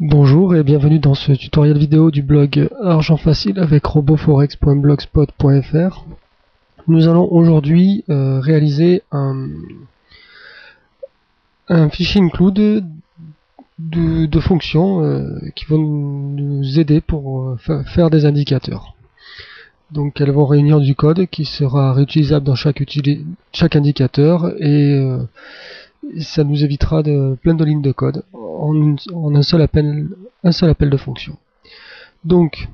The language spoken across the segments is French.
Bonjour et bienvenue dans ce tutoriel vidéo du blog Argent Facile avec roboforex.blogspot.fr. Nous allons aujourd'hui réaliser un fichier include de fonctions qui vont nous aider pour faire des indicateurs. Donc elles vont réunir du code qui sera réutilisable dans chaque indicateur et ça nous évitera plein de lignes de code en un seul appel de fonction. Donc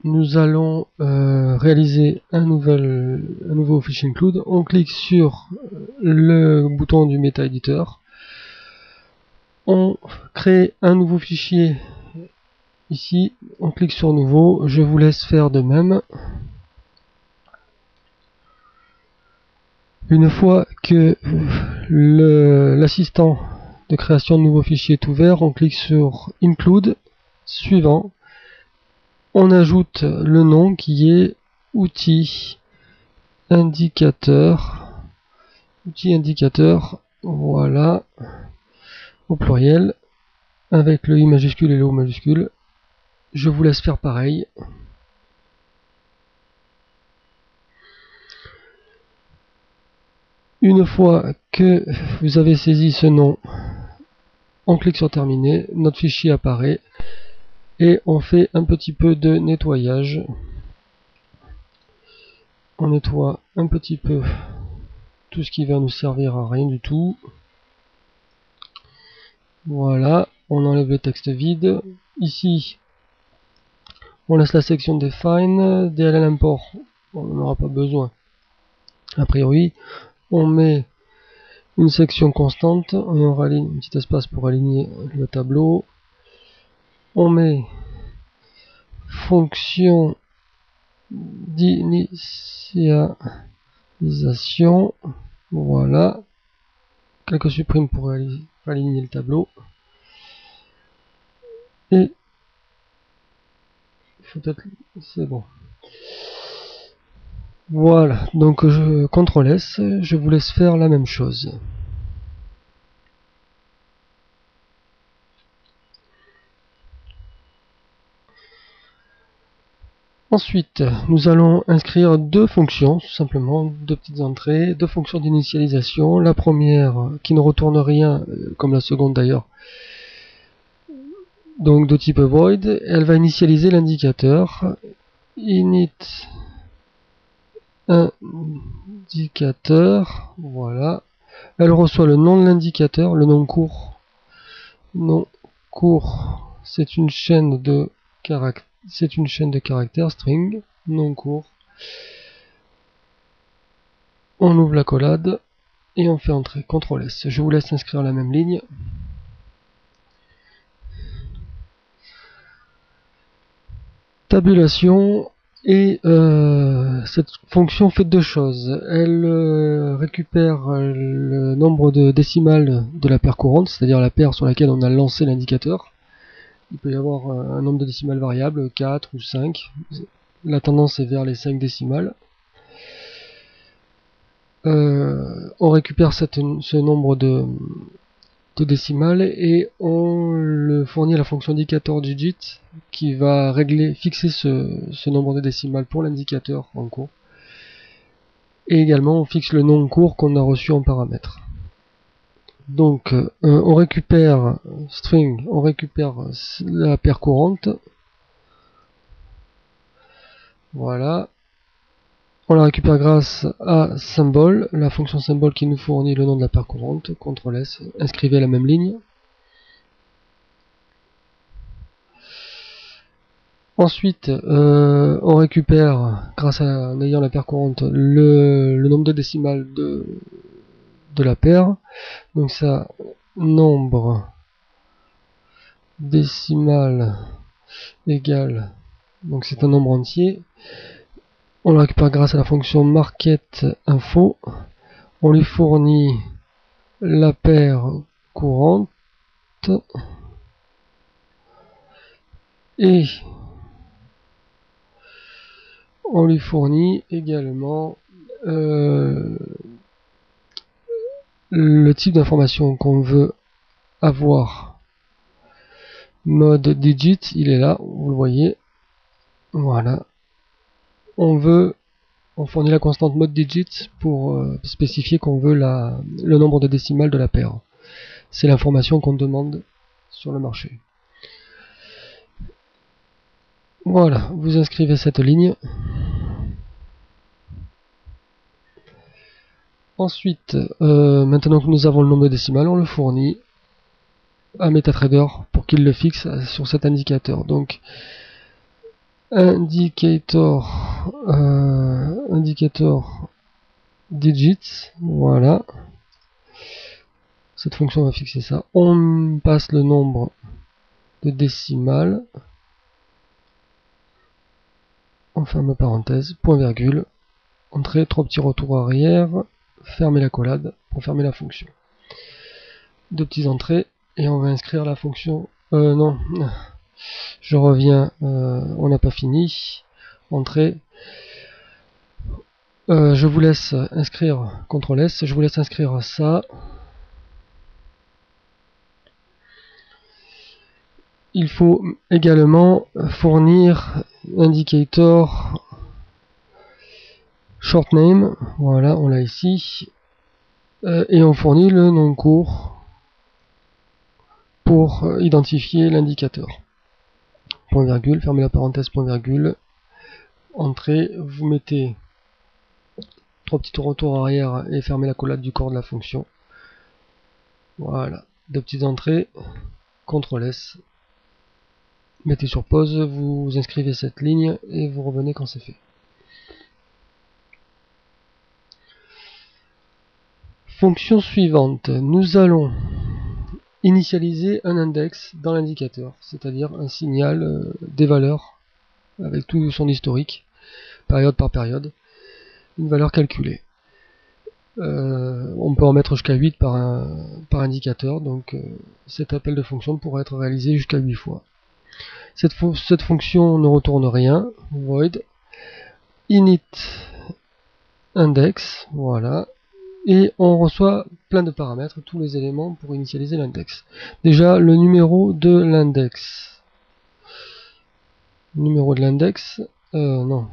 nous allons réaliser un nouveau fichier include. On clique sur le bouton du Meta Editor. On crée un nouveau fichier ici. On clique sur nouveau. Je vous laisse faire de même. Une fois que l'assistant de création de nouveau fichier est ouvert, on clique sur Include, suivant. On ajoute le nom qui est outil indicateur, voilà, au pluriel, avec le I majuscule et le O majuscule. Je vous laisse faire pareil. Une fois que vous avez saisi ce nom, on clique sur terminer, notre fichier apparaît et on fait un petit peu de nettoyage. On nettoie un petit peu tout ce qui va nous servir à rien du tout. Voilà, on enlève le texte vide. Ici, on laisse la section define, DLL import, on n'en aura pas besoin. A priori, on met une section constante, on raligne un petit espace pour aligner le tableau. On met fonction d'initialisation, voilà, quelques supprimes pour aligner le tableau. Et peut-être c'est bon. Voilà, donc je CTRL S, je vous laisse faire la même chose. Ensuite, nous allons inscrire deux fonctions, tout simplement, deux petites entrées, deux fonctions d'initialisation. La première qui ne retourne rien, comme la seconde d'ailleurs, donc de type void, elle va initialiser l'indicateur. Init indicateur, voilà. Elle reçoit le nom de l'indicateur, le nom court. Nom court, c'est une chaîne de caractères string, nom court. On ouvre la collade et on fait entrer CTRL S. Je vous laisse inscrire la même ligne. Tabulation, et cette fonction fait deux choses. Elle récupère le nombre de décimales de la paire courante, c'est-à-dire la paire sur laquelle on a lancé l'indicateur. Il peut y avoir un nombre de décimales variable, 4 ou 5. La tendance est vers les 5 décimales. On récupère ce nombre de décimales et on le fournit à la fonction indicator digit qui va fixer ce nombre de décimales pour l'indicateur en cours. Et également on fixe le nom court qu'on a reçu en paramètre. Donc on récupère string, on récupère la paire courante. Voilà. On la récupère grâce à symbole, la fonction symbole qui nous fournit le nom de la paire courante. CTRL S, inscrivez la même ligne. Ensuite, on récupère, en ayant la paire courante, le nombre de décimales de la paire. Donc ça, nombre décimal égale, donc c'est un nombre entier. On le récupère grâce à la fonction marketInfo. On lui fournit la paire courante et on lui fournit également le type d'information qu'on veut avoir Mode digit, il est là, vous le voyez. Voilà. On fournit la constante mode digit pour spécifier qu'on veut le nombre de décimales de la paire. C'est l'information qu'on demande sur le marché. Voilà, vous inscrivez cette ligne. Ensuite, maintenant que nous avons le nombre de décimales, on le fournit à MetaTrader pour qu'il le fixe sur cet indicateur. Donc, indicator digits, voilà. Cette fonction va fixer ça. On passe le nombre de décimales. On ferme la parenthèse, point virgule, entrée, 3 petits retours arrière, fermer la collade pour fermer la fonction. 2 petites entrées, et on va inscrire la fonction. Non, je reviens, on n'a pas fini. Entrée. Je vous laisse inscrire CTRL S, je vous laisse inscrire ça. Il faut également fournir indicator short name, voilà, on l'a ici, et on fournit le nom court pour identifier l'indicateur. Point virgule, fermez la parenthèse, point virgule, entrée, vous mettez 3 petits retours arrière et fermez la collade du corps de la fonction. Voilà, 2 petites entrées, CTRL S, mettez sur pause, vous inscrivez cette ligne et vous revenez quand c'est fait. Fonction suivante, nous allons initialiser un index dans l'indicateur, c'est-à-dire un signal des valeurs avec tout son historique, période par période, une valeur calculée. On peut en mettre jusqu'à 8 par indicateur, donc cet appel de fonction pourra être réalisé jusqu'à 8 fois. Cette fonction ne retourne rien, void, init index, voilà, et on reçoit plein de paramètres, tous les éléments pour initialiser l'index. Déjà, le numéro de l'index. Numéro de l'index, non,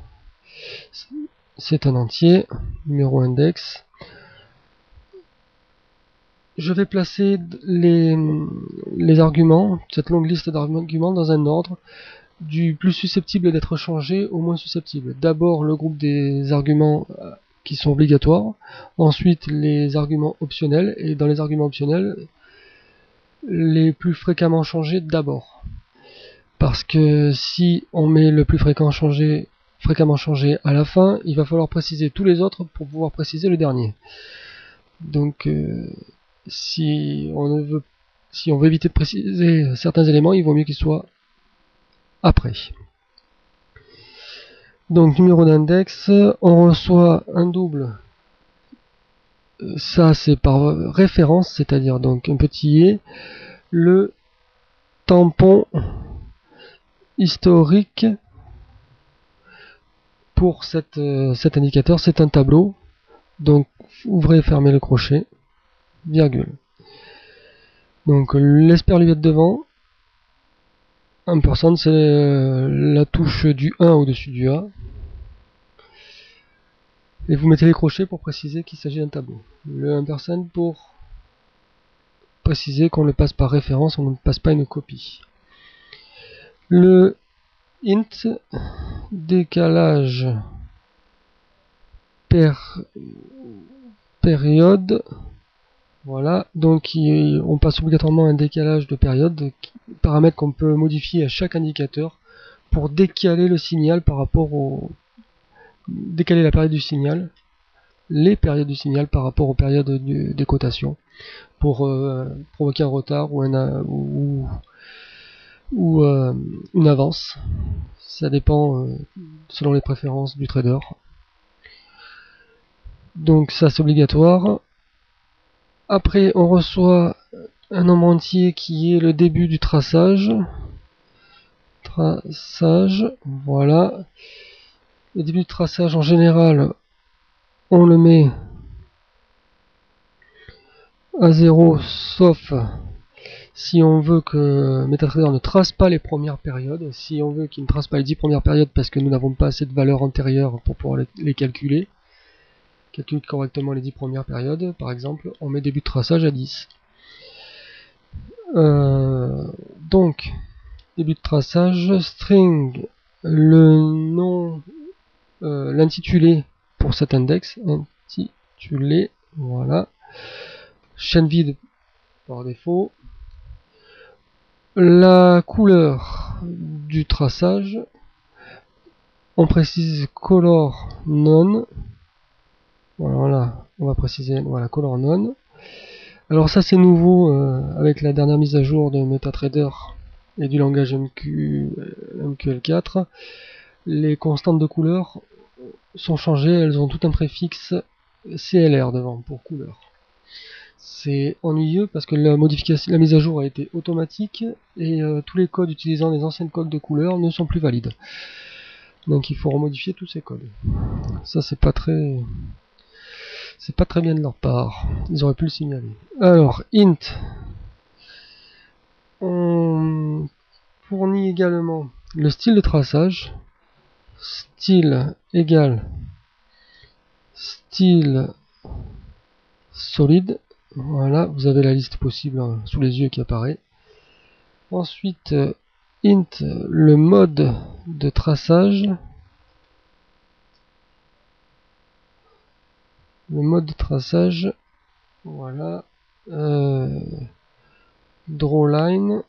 c'est un entier, numéro index. Je vais placer les arguments, cette longue liste d'arguments dans un ordre du plus susceptible d'être changé au moins susceptible. D'abord le groupe des arguments qui sont obligatoires, ensuite les arguments optionnels, et dans les arguments optionnels, les plus fréquemment changés d'abord. Parce que si on met le plus fréquemment changé à la fin, il va falloir préciser tous les autres pour pouvoir préciser le dernier. Donc si on veut éviter de préciser certains éléments, il vaut mieux qu'ils soient après. Donc numéro d'index, on reçoit un double. Ça c'est par référence, c'est-à-dire donc un petit i, le tampon historique pour cet indicateur, c'est un tableau. Donc ouvrez et fermez le crochet, virgule. Donc l'esperluette devant, 1%, c'est la touche du 1 au-dessus du A. Et vous mettez les crochets pour préciser qu'il s'agit d'un tableau. Le 1% pour préciser qu'on le passe par référence, on ne passe pas une copie. Le int décalage période, voilà, donc on passe obligatoirement un décalage de période, paramètre qu'on peut modifier à chaque indicateur pour décaler le signal par rapport au décaler la période du signal, les périodes du signal par rapport aux périodes des cotations, pour provoquer un retard ou une avance. Ça dépend selon les préférences du trader. Donc ça c'est obligatoire. Après on reçoit un nombre entier qui est le début du traçage. Voilà. Le début de traçage en général, on le met à 0, sauf Si on veut que MetaTrader ne trace pas les premières périodes, si on veut qu'il ne trace pas les 10 premières périodes parce que nous n'avons pas assez de valeurs antérieures pour pouvoir les calculer correctement les 10 premières périodes, par exemple, on met début de traçage à 10. Donc, début de traçage, string, le nom, l'intitulé pour cet index, intitulé, voilà, chaîne vide par défaut, la couleur du traçage, on précise color none, voilà, on va préciser, voilà, color none. Alors ça c'est nouveau avec la dernière mise à jour de MetaTrader et du langage MQL4. Les constantes de couleur sont changées, elles ont tout un préfixe CLR devant pour couleur. C'est ennuyeux parce que la mise à jour a été automatique et tous les codes utilisant les anciennes codes de couleur ne sont plus valides. Donc il faut remodifier tous ces codes. Ça c'est pas très bien de leur part. Ils auraient pu le signaler. Alors int, on fournit également le style de traçage. Style égale style solide. Voilà, vous avez la liste possible sous les yeux qui apparaît. Ensuite, int, le mode de traçage. Le mode de traçage, voilà. Drawline.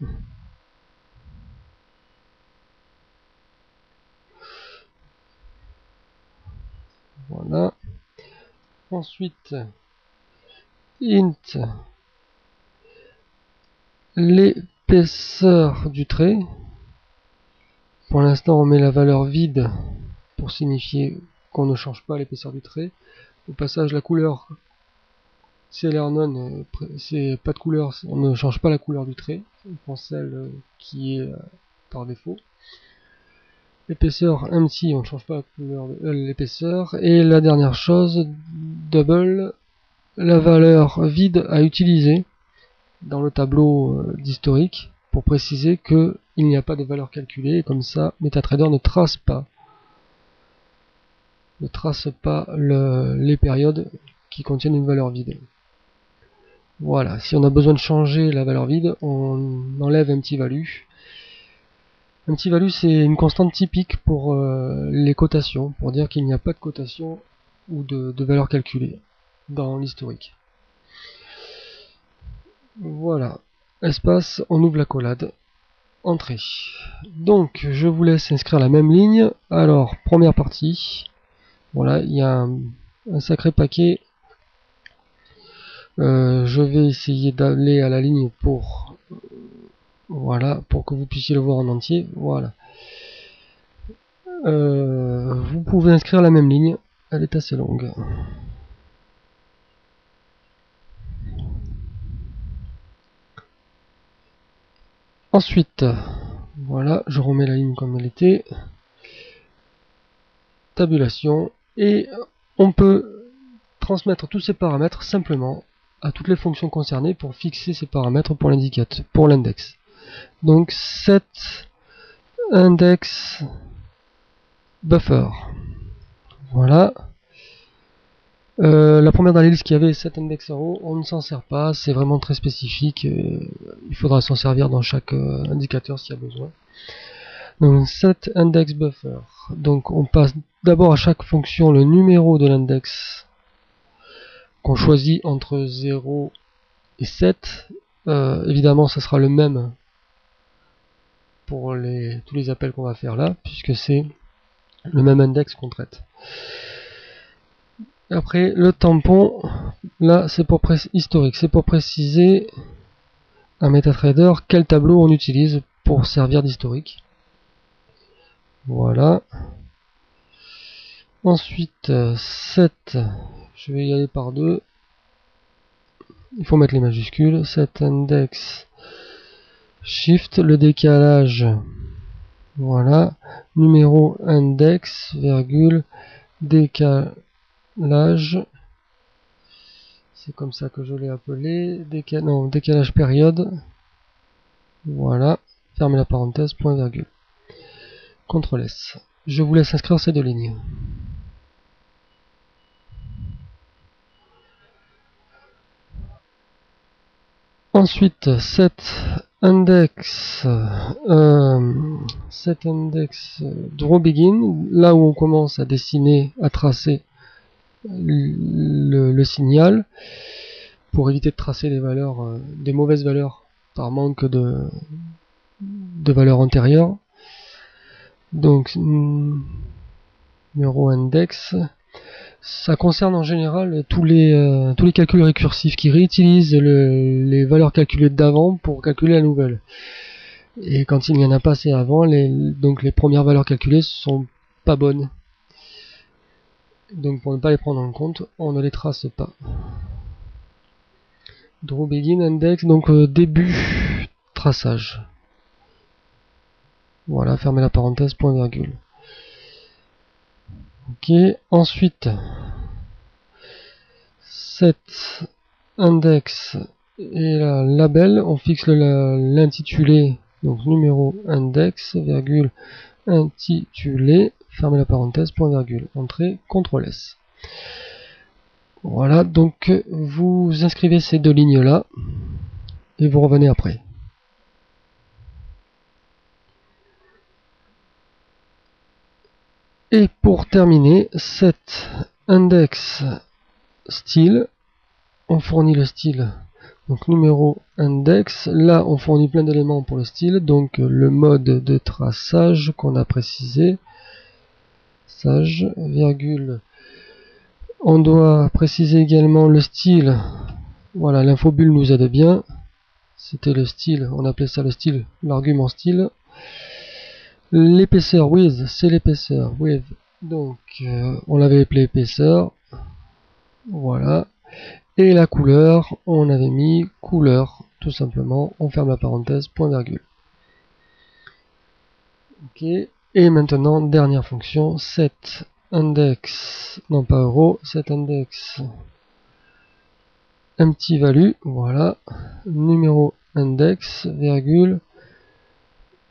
Voilà. Ensuite, int, l'épaisseur du trait. Pour l'instant, on met la valeur vide pour signifier qu'on ne change pas l'épaisseur du trait. Au passage, la couleur CLR none, c'est pas de couleur, on ne change pas la couleur du trait, on prend celle qui est par défaut. L'épaisseur empty, on ne change pas la couleur de l'épaisseur. Et la dernière chose, double, la valeur vide à utiliser dans le tableau d'historique pour préciser qu'il n'y a pas de valeur calculée, et comme ça MetaTrader ne trace pas les périodes qui contiennent une valeur vide. Voilà, si on a besoin de changer la valeur vide, on enlève un petit value. Un petit value, c'est une constante typique pour les cotations, pour dire qu'il n'y a pas de cotation ou de valeur calculée dans l'historique. Voilà, espace, on ouvre la collade, entrée. Donc, je vous laisse inscrire la même ligne. Alors, première partie, voilà, il y a un sacré paquet. Je vais essayer d'aller à la ligne pour voilà, pour que vous puissiez le voir en entier. Voilà. Vous pouvez inscrire la même ligne, elle est assez longue. Ensuite, voilà, je remets la ligne comme elle était. Tabulation. Et on peut transmettre tous ces paramètres simplement à toutes les fonctions concernées pour fixer ces paramètres pour l'indicateur, pour l'index. Donc set index buffer. Voilà. La première dans les listes qu'il y avait, set index arrow, on ne s'en sert pas, c'est vraiment très spécifique. Il faudra s'en servir dans chaque indicateur s'il y a besoin. Donc set index buffer. Donc on passe d'abord à chaque fonction le numéro de l'index qu'on choisit entre 0 et 7. Évidemment, ça sera le même pour tous les appels qu'on va faire là, puisque c'est le même index qu'on traite. Après, le tampon, là, c'est pour historique, c'est pour préciser à MetaTrader quel tableau on utilise pour servir d'historique. Voilà. Ensuite, 7, je vais y aller par 2. Il faut mettre les majuscules. Set index shift, le décalage. Voilà. Numéro index, virgule, décalage. C'est comme ça que je l'ai appelé. Décalage période. Voilà, fermez la parenthèse, point virgule. CTRL S. Je vous laisse inscrire ces deux lignes. Ensuite, cet index drawBegin, là où on commence à dessiner, à tracer le signal, pour éviter de tracer des valeurs, des mauvaises valeurs par manque de valeurs antérieures. Donc numéro index, ça concerne en général tous les calculs récursifs qui réutilisent les valeurs calculées d'avant pour calculer la nouvelle. Et quand il n'y en a pas assez avant, donc les premières valeurs calculées sont pas bonnes. Donc pour ne pas les prendre en compte, on ne les trace pas. drawBegin index, donc début traçage. Voilà, fermez la parenthèse, point virgule. Ok, ensuite, cet index et la label, on fixe l'intitulé, donc numéro index, virgule, intitulé, fermez la parenthèse, point virgule, entrée, CTRL S. Voilà, donc vous inscrivez ces deux lignes là, et vous revenez après. Et pour terminer, cet index style, on fournit le style, donc numéro index, là on fournit plein d'éléments pour le style, donc le mode de traçage qu'on a précisé, sage, virgule, on doit préciser également le style, voilà, l'infobulle nous aide bien, c'était le style, on appelait ça le style, l'argument style. L'épaisseur width, c'est l'épaisseur width, donc on l'avait appelé épaisseur, voilà. Et la couleur, on avait mis couleur, tout simplement, on ferme la parenthèse, point virgule. Ok, et maintenant, dernière fonction, set index, non pas euro, set index empty value, voilà, numéro index, virgule,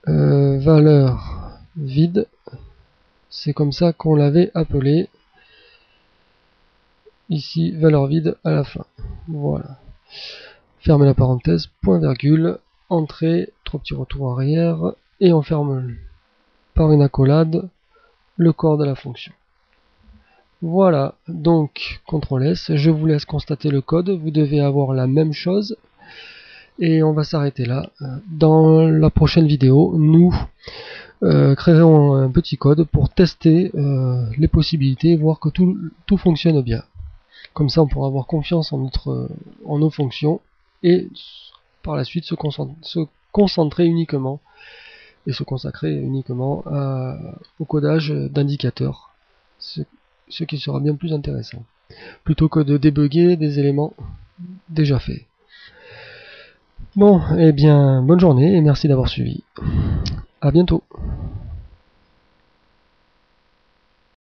valeur vide, c'est comme ça qu'on l'avait appelé, ici, valeur vide à la fin, voilà. Fermez la parenthèse, point virgule, entrée, 3 petits retours arrière, et on ferme par une accolade le corps de la fonction. Voilà, donc CTRL S, je vous laisse constater le code, vous devez avoir la même chose, et on va s'arrêter là. Dans la prochaine vidéo, nous créerons un petit code pour tester les possibilités, voir que tout fonctionne bien. Comme ça, on pourra avoir confiance en nos fonctions, et par la suite se concentrer uniquement et se consacrer uniquement au codage d'indicateurs, ce qui sera bien plus intéressant, plutôt que de débugger des éléments déjà faits. Bon, et bien, bonne journée et merci d'avoir suivi. À bientôt.